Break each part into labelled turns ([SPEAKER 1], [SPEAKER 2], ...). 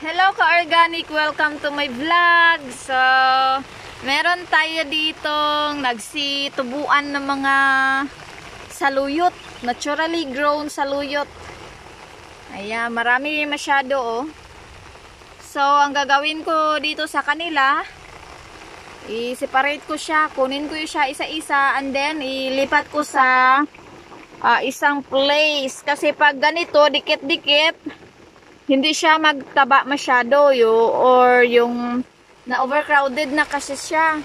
[SPEAKER 1] Hello ka-organic! Welcome to my vlog! So, meron tayo ditong nagsitubuan ng mga saluyot. Naturally grown saluyot. Ayan, marami masyado oh. So, ang gagawin ko dito sa kanila, i-separate ko siya, kunin ko siya isa-isa, and then ilipat ko sa isang place. Kasi pag ganito, dikit-dikit, hindi siya magtaba masyado or yung na-overcrowded na kasi siya.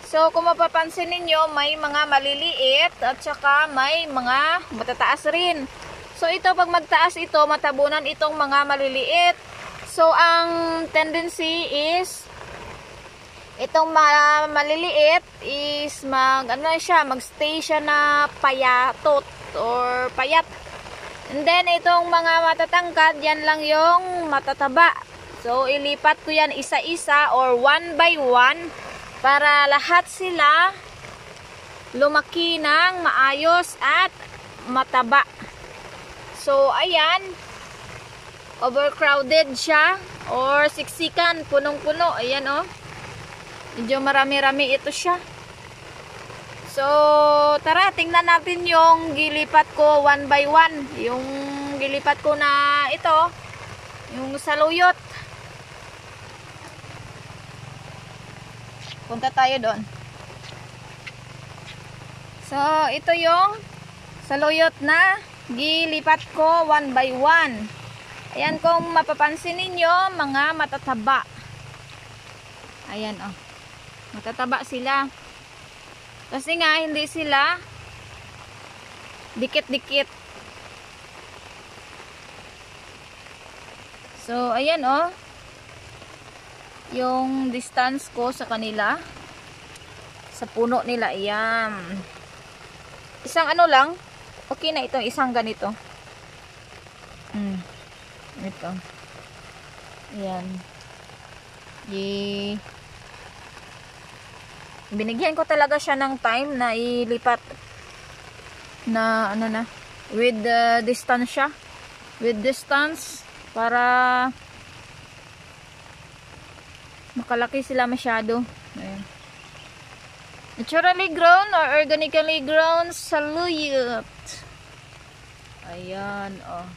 [SPEAKER 1] So, kung mapapansin ninyo, may mga maliliit at saka may mga matataas rin. So, ito pag magtaas ito, matabunan itong mga maliliit. So, ang tendency is itong maliliit is magstay siya na payatot or payat. And then, itong mga matatangkad, yan lang yung matataba. So, ilipat ko yan isa-isa or one by one para lahat sila lumaki ng maayos at mataba. So, ayan. Overcrowded siya or siksikan, punong-puno. Ayan, oh. Medyo marami-rami ito siya. So, tara, tingnan natin yung gilipat ko one by one. Yung gilipat ko na ito, yung saluyot. Punta tayo doon. So, ito yung saluyot na gilipat ko one by one. Ayan, kung mapapansin ninyo, mga matataba. Ayan, oh. Matataba sila. Kasi nga, hindi sila dikit-dikit. So, ayan oh. Yung distance ko sa kanila. Sa puno nila. Ayan. Isang ano lang. Okay na ito. Isang ganito. Ito. Ayan. Binigyan ko talaga siya ng time na ilipat na with distance siya. With distance para makalaki sila masyado. Ayan. Naturally grown or organically grown saluyot. Ayan, oh.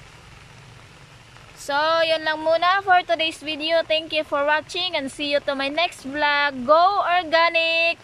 [SPEAKER 1] So, yun lang muna for today's video. Thank you for watching and see you to my next vlog. Go organic!